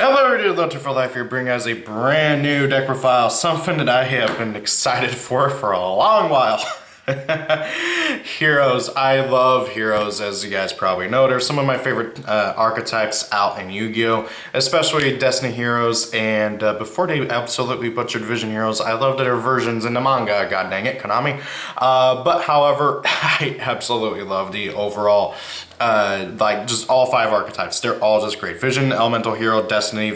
Hello, dear Hunter for Life here, bringing us a brand new deck profile, something that I have been excited for a long while. Heroes. I love heroes, as you guys probably know. They're some of my favorite archetypes out in Yu-Gi-Oh! Especially Destiny heroes, and before they absolutely butchered Vision heroes, I loved their versions in the manga, god dang it, Konami. But however, I absolutely love the overall, like just all 5 archetypes. They're all just great. Vision, Elemental Hero, Destiny,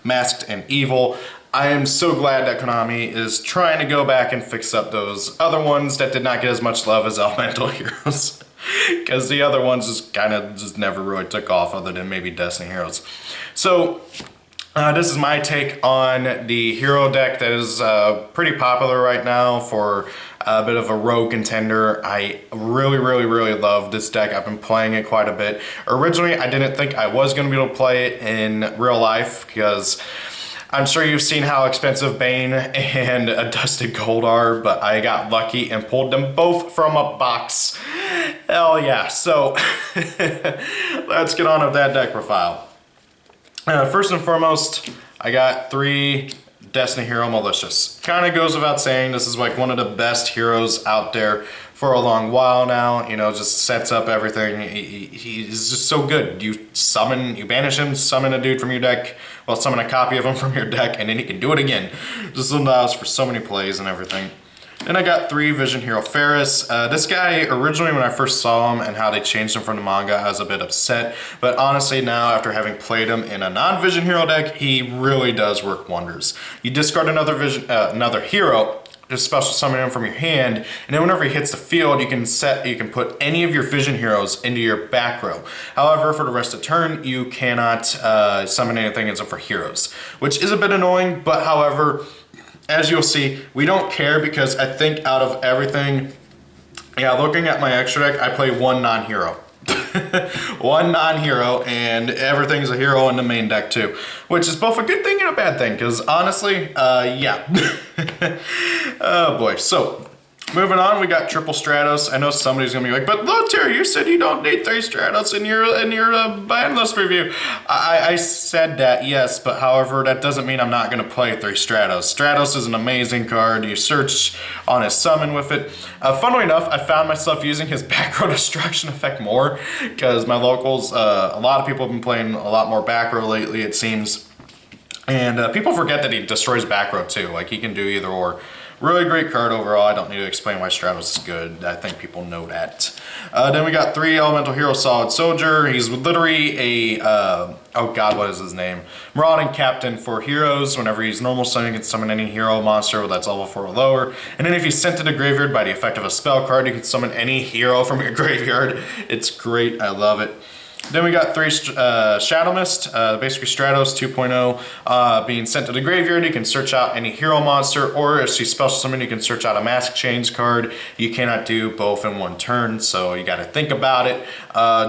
Masked, and Evil. I am so glad that Konami is trying to go back and fix up those other ones that did not get as much love as Elemental Heroes. Because the other ones just never really took off, other than maybe Destiny Heroes. So, this is my take on the hero deck that is pretty popular right now for a bit of a rogue contender. I really love this deck. I've been playing it quite a bit. Originally, I didn't think I was going to be able to play it in real life, because I'm sure you've seen how expensive Bane and a Dusted Gold are, but I got lucky and pulled them both from a box. Hell yeah. So, let's get on with that deck profile. First and foremost, I got 3 Destiny Hero Malicious. Kind of goes without saying, this is like one of the best heroes out there for a long while now. You know, just sets up everything. He's just so good. You banish him, summon a dude from your deck, well, summon a copy of him from your deck, and then he can do it again. Just allows for so many plays and everything. Then I got 3 Vision Hero Ferris. This guy, originally when I first saw him and how they changed him from the manga, I was a bit upset. But honestly now, after having played him in a non-Vision Hero deck, he really does work wonders. You discard another hero, just special summon him from your hand, and then whenever he hits the field, you can put any of your Vision Heroes into your back row. However, for the rest of the turn, you cannot summon anything except for heroes, which is a bit annoying, but however, as you'll see, we don't care, because I think out of everything, yeah, looking at my extra deck, I play 1 non-hero. 1 non-hero, and everything's a hero in the main deck too, which is both a good thing and a bad thing, because honestly, yeah. Oh boy. So, moving on, we got triple Stratos. I know somebody's gonna be like, but Lothar, you said you don't need 3 Stratos in your ban list review. I said that, yes, but however, that doesn't mean I'm not gonna play 3 Stratos. Stratos is an amazing card. You search on his summon with it. Funnily enough, I found myself using his back row destruction effect more, because my locals, a lot of people have been playing a lot more back row lately, it seems. And people forget that he destroys back row too. Like, he can do either or. Really great card overall. I don't need to explain why Stratos is good. I think people know that. Then we got 3 Elemental Hero Solid Soldier. He's literally a, oh god, what is his name? Marauding Captain for heroes. Whenever he's normal summon, you can summon any hero monster that's level 4 or lower. And then if he's sent to the graveyard by the effect of a spell card, you can summon any hero from your graveyard. It's great. I love it. Then we got 3 Shadow Mist, basically Stratos 2.0, being sent to the graveyard. You can search out any hero monster, or if she's special summon, you can search out a Mask Change card. You cannot do both in one turn, so you got to think about it.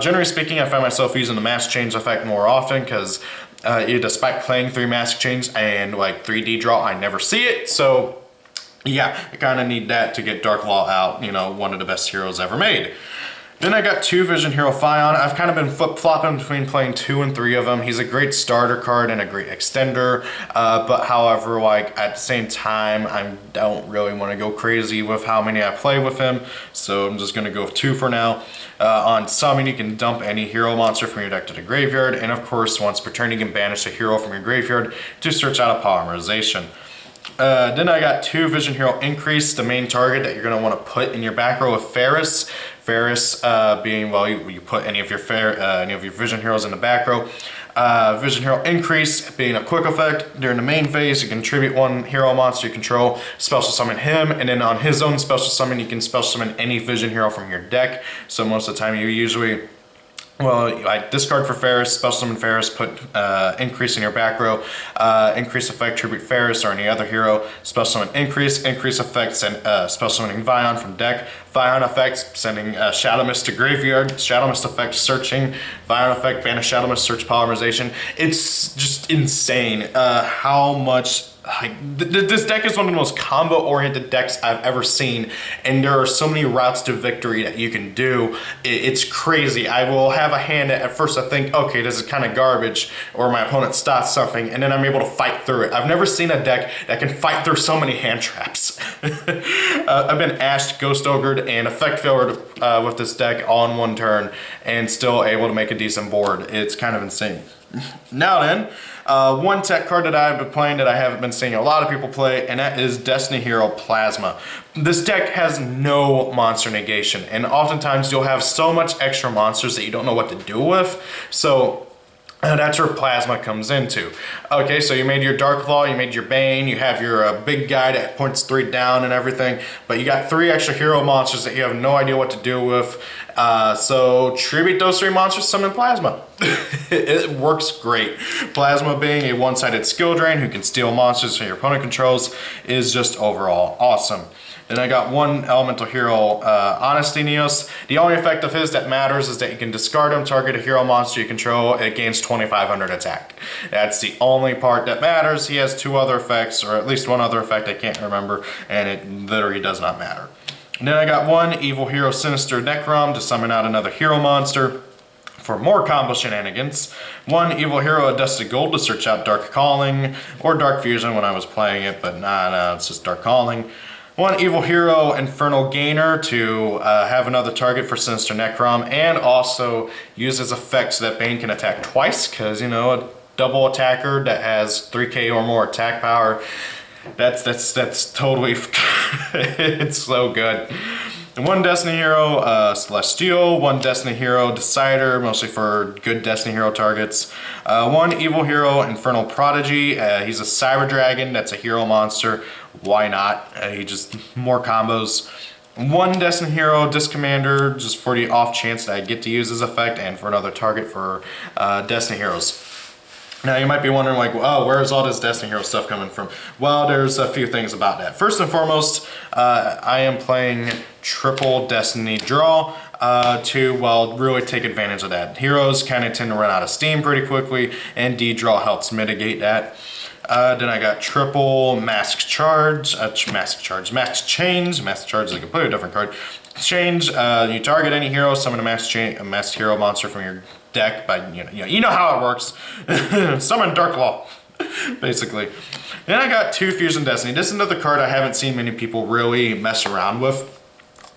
Generally speaking, I find myself using the Mask Change effect more often, because despite playing 3 Mask Change and like 3D draw, I never see it, so yeah, I kind of need that to get Dark Law out, you know, one of the best heroes ever made. Then I got 2 Vision Hero Fion. I've kind of been flip-flopping between playing 2 and 3 of them. He's a great starter card and a great extender, but however, like, at the same time, I don't really want to go crazy with how many I play with him, so I'm just going to go with 2 for now. On summon, you can dump any hero monster from your deck to the graveyard, and of course, once per turn, you can banish a hero from your graveyard to search out a polymerization. Then I got 2 Vision Hero Increase, the main target that you're going to want to put in your back row with Ferris. Ferris being, well, you put any of your Vision Heroes in the back row. Vision Hero Increase being a quick effect. During the main phase, you can tribute 1 hero monster you control, special summon him, and then on his own special summon, you can special summon any Vision Hero from your deck. So most of the time, you usually, well, I discard for Ferris, special summon Ferris, put Increase in your back row, Increase effect, tribute Ferris or any other hero, special summon Increase effect, send special summoning Vion from deck, Vion effect, sending Shadow Mist to graveyard, Shadow Mist effect, searching, Vion effect, banish Shadow Mist, search polymerization. It's just insane how much This deck is one of the most combo-oriented decks I've ever seen, and there are so many routes to victory that you can do. It's crazy. I will have a hand that at first I think, okay, this is kind of garbage, or my opponent starts something, and then I'm able to fight through it. I've never seen a deck that can fight through so many hand traps. I've been ashed, ghost ogred, and effect failure with this deck all in one turn, and still able to make a decent board. It's kind of insane. Now then, one tech card that I've been playing that I haven't been seeing a lot of people play, and that is Destiny Hero Plasma. This deck has no monster negation, and oftentimes you'll have so much extra monsters that you don't know what to do with, so that's where Plasma comes into. Okay, so you made your Dark Claw, you made your Bane, you have your big guy that points 3 down and everything, but you got 3 extra hero monsters that you have no idea what to do with. So tribute those 3 monsters, summon Plasma. It works great. Plasma being a one-sided skill drain who can steal monsters from your opponent controls is just overall awesome. Then I got one elemental hero, Honesty Neos. The only effect of his that matters is that you can discard him, target a hero monster you control, it gains 2500 attack. That's the only part that matters. He has 2 other effects, or at least one other effect I can't remember, and it literally does not matter. And then I got one evil hero, Sinister Necrom, to summon out another hero monster for more combo shenanigans. One evil hero, a Dusted Gold, to search out Dark Calling, or Dark Fusion when I was playing it, but nah, it's just Dark Calling. One evil hero, Infernal Gainer, to have another target for Sinister Necrom, and also use his effect so that Bane can attack twice, because, you know, a double attacker that has 3k or more attack power, that's totally, it's so good. And one Destiny Hero, Celestial, one Destiny Hero, Decider, mostly for good Destiny Hero targets. One Evil Hero, Infernal Prodigy, he's a Cyber Dragon, that's a hero monster. Why not? He just, more combos. One Destiny Hero, Disc Commander, just for the off chance that I get to use his effect, and for another target for Destiny Heroes. Now you might be wondering, like, oh, where is all this Destiny Hero stuff coming from? Well, there's a few things about that. First and foremost, I am playing triple Destiny draw to, well, really take advantage of that. Heroes kind of tend to run out of steam pretty quickly, and D-draw helps mitigate that. Then I got triple Mask Charge, Mask Change. Mask Charge is a completely different card. Change, you target any hero, summon a masked hero monster from your deck by, you know how it works. Summon Dark Claw, basically. Then I got 2 Fusion Destiny. This is another card I haven't seen many people really mess around with.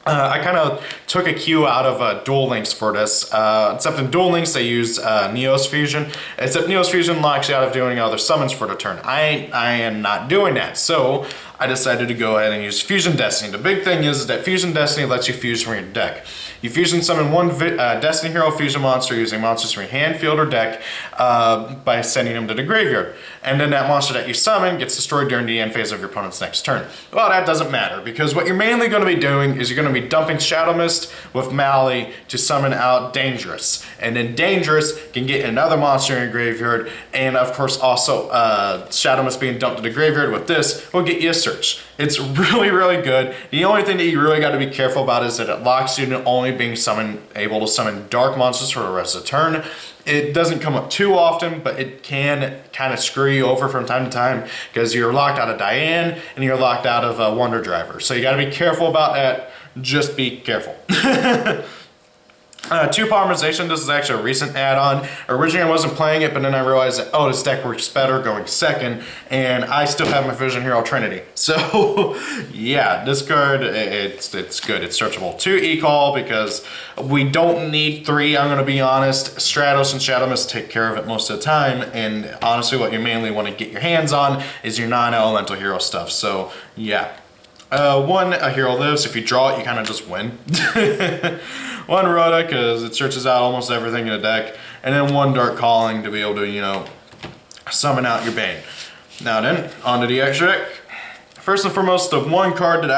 I kind of took a cue out of Duel Links for this, except in Duel Links they use Neos Fusion, except Neos Fusion locks you out of doing other summons for the turn. I am not doing that, so I decided to go ahead and use Fusion Destiny. The big thing is that Fusion Destiny lets you fuse from your deck. You fusion summon one Destiny Hero Fusion monster using monsters from your hand, field, or deck by sending them to the graveyard. And then that monster that you summon gets destroyed during the end phase of your opponent's next turn. Well, that doesn't matter, because what you're mainly going to be doing is you're going to be dumping Shadow Mist with Mally to summon out Dangerous. And then Dangerous can get another monster in your graveyard, and of course also Shadow Mist being dumped to the graveyard with this will get you a search. It's really, really good. The only thing that you really got to be careful about is that it locks you to only being able to summon dark monsters for the rest of the turn. It doesn't come up too often, but it can kind of screw you over from time to time because you're locked out of Diane and you're locked out of Wonder Driver. So you got to be careful about that. Just be careful. 2 Polymerization, this is actually a recent add-on. Originally I wasn't playing it, but then I realized that, oh, this deck works better going second, and I still have my Vision Hero Trinity. So, yeah, this card, it's good, it's searchable. 2 E-Call, because we don't need 3, I'm gonna be honest. Stratos and Shadow Mist take care of it most of the time, and honestly what you mainly want to get your hands on is your non-elemental hero stuff, so, yeah. 1, a hero lives. If you draw it, you kind of just win. 1 Rhoda, because it searches out almost everything in the deck. And then 1 Dark Calling to be able to, summon out your Bane. Now then, onto the extra deck. First and foremost, the 1 card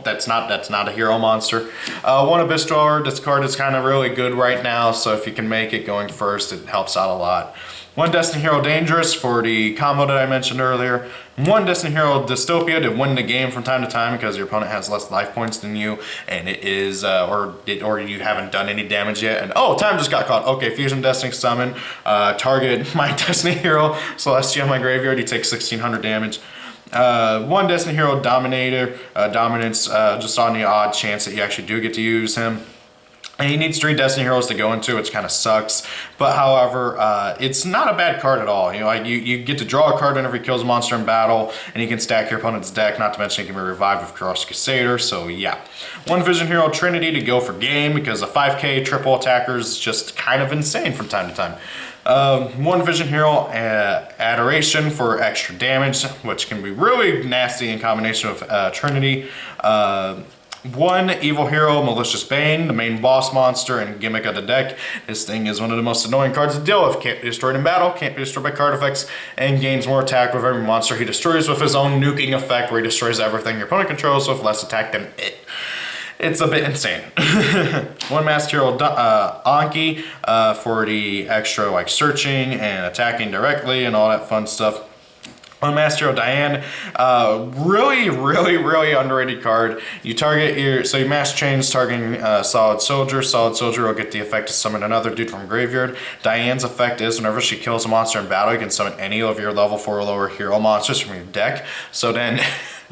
that's not a hero monster. 1 Abyss Dweller. This card is kind of really good right now, so if you can make it going first, it helps out a lot. 1 Destiny Hero Dangerous for the combo that I mentioned earlier. One Destiny Hero Dystopia to win the game from time to time because your opponent has less life points than you, and it is, or you haven't done any damage yet. And oh, time just got caught. Okay, Fusion Destiny Summon, target my Destiny Hero Celestia in my graveyard. You take 1600 damage. One Destiny Hero Dominator, Dominance, just on the odd chance that you actually do get to use him. And he needs 3 Destiny Heroes to go into, which kind of sucks. But however, it's not a bad card at all. You know, like you get to draw a card whenever he kills a monster in battle, and you can stack your opponent's deck, not to mention he can be revived with Cross Crusader, so yeah. One Vision Hero Trinity to go for game, because a 5k triple attacker is just kind of insane from time to time. One Vision Hero Adoration for extra damage, which can be really nasty in combination with Trinity. One Evil Hero Malicious Bane, the main boss monster and gimmick of the deck. This thing is one of the most annoying cards to deal with. Can't be destroyed in battle, can't be destroyed by card effects, and gains more attack with every monster he destroys with his own nuking effect, where he destroys everything your opponent controls with less attack than it. It's a bit insane. One Masked Hero Anki for the extra like searching and attacking directly and all that fun stuff. One Master Hero Diane, really underrated card. You target you mass chains targeting Solid Soldier. Solid Soldier will get the effect to summon another dude from graveyard. Diane's effect is whenever she kills a monster in battle, you can summon any of your level 4 or lower hero monsters from your deck. So then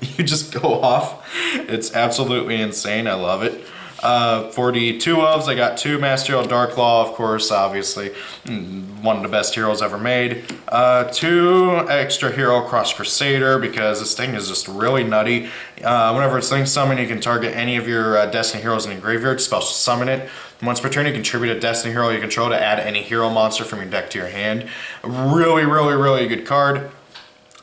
you just go off. It's absolutely insane. I love it. For the 2 ofs, I got 2 Master Hero Darklaw, of course, obviously, one of the best heroes ever made. 2 Extra Hero Cross Crusader, because this thing is just really nutty. Whenever it's Link Summon, you can target any of your Destiny Heroes in your graveyard, special summon it. Once per turn, you contribute a Destiny Hero you control to add any hero monster from your deck to your hand. Really good card.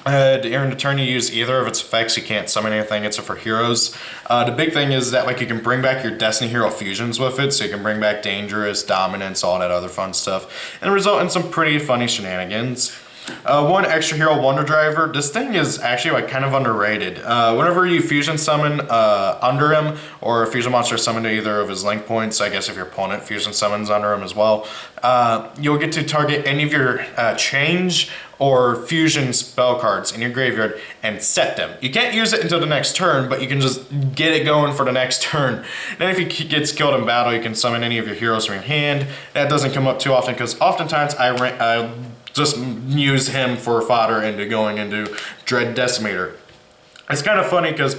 During the turn you use either of its effects, you can't summon anything except for heroes. The big thing is that like you can bring back your Destiny Hero fusions with it, so you can bring back Dangerous, Dominance, all that other fun stuff, and result in some pretty funny shenanigans. One Extra Hero Wonder Driver. This thing is actually like kind of underrated. Whenever you fusion summon under him, or a fusion monster summon to either of his link points, I guess if your opponent fusion summons under him as well, you'll get to target any of your change or fusion spell cards in your graveyard and set them. You can't use it until the next turn, but you can just get it going for the next turn. Then if he gets killed in battle, you can summon any of your heroes from your hand. That doesn't come up too often, because oftentimes I just use him for fodder into going into Dread Decimator. It's kind of funny because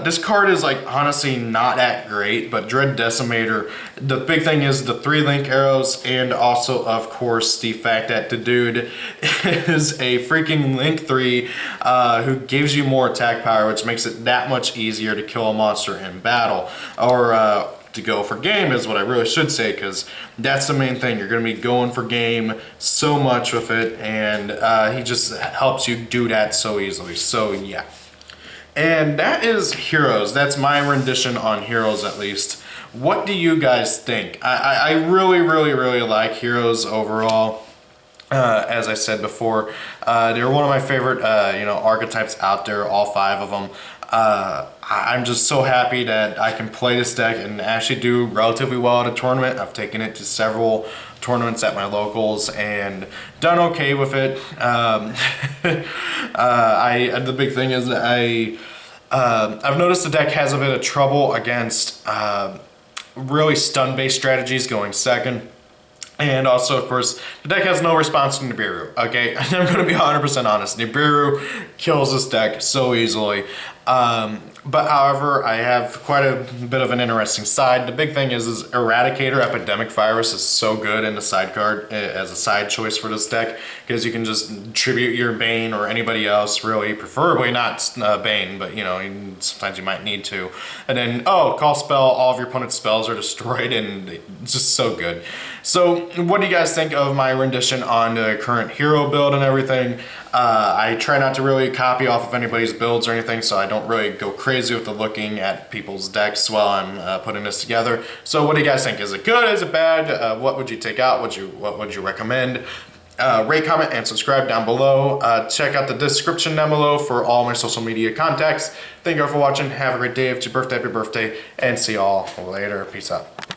this card is like honestly not that great, but Dread Decimator, the big thing is the 3 link arrows, and also of course the fact that the dude is a freaking link 3 who gives you more attack power, which makes it that much easier to kill a monster in battle, or to go for game is what I really should say, because that's the main thing. You're going to be going for game so much with it, and he just helps you do that so easily. So yeah. And that is Heroes. That's my rendition on Heroes, at least. What do you guys think? I really like Heroes overall. As I said before, they're one of my favorite archetypes out there, all 5 of them. I'm just so happy that I can play this deck and actually do relatively well at a tournament. I've taken it to several tournaments at my locals and done okay with it. The big thing is that I've noticed the deck has a bit of trouble against really stun-based strategies going second. And also, of course, the deck has no response to Nibiru, okay? I'm going to be 100% honest. Nibiru kills this deck so easily. But however, I have quite a bit of an interesting side. The big thing is Eradicator Epidemic Virus is so good in the side card as a side choice for this deck, because you can just tribute your Bane or anybody else, really, preferably not Bane, but sometimes you might need to. And then, call spell, all of your opponent's spells are destroyed, and it's just so good. So, what do you guys think of my rendition on the current hero build and everything? I try not to really copy off of anybody's builds or anything, so I don't really go crazy with the looking at people's decks while I'm putting this together. So what do you guys think? Is it good? Is it bad? What would you take out? What would you recommend? Rate, comment, and subscribe down below. Check out the description down below for all my social media contacts. Thank you all for watching. Have a great day. If it's your birthday, happy birthday. And see y'all later. Peace out.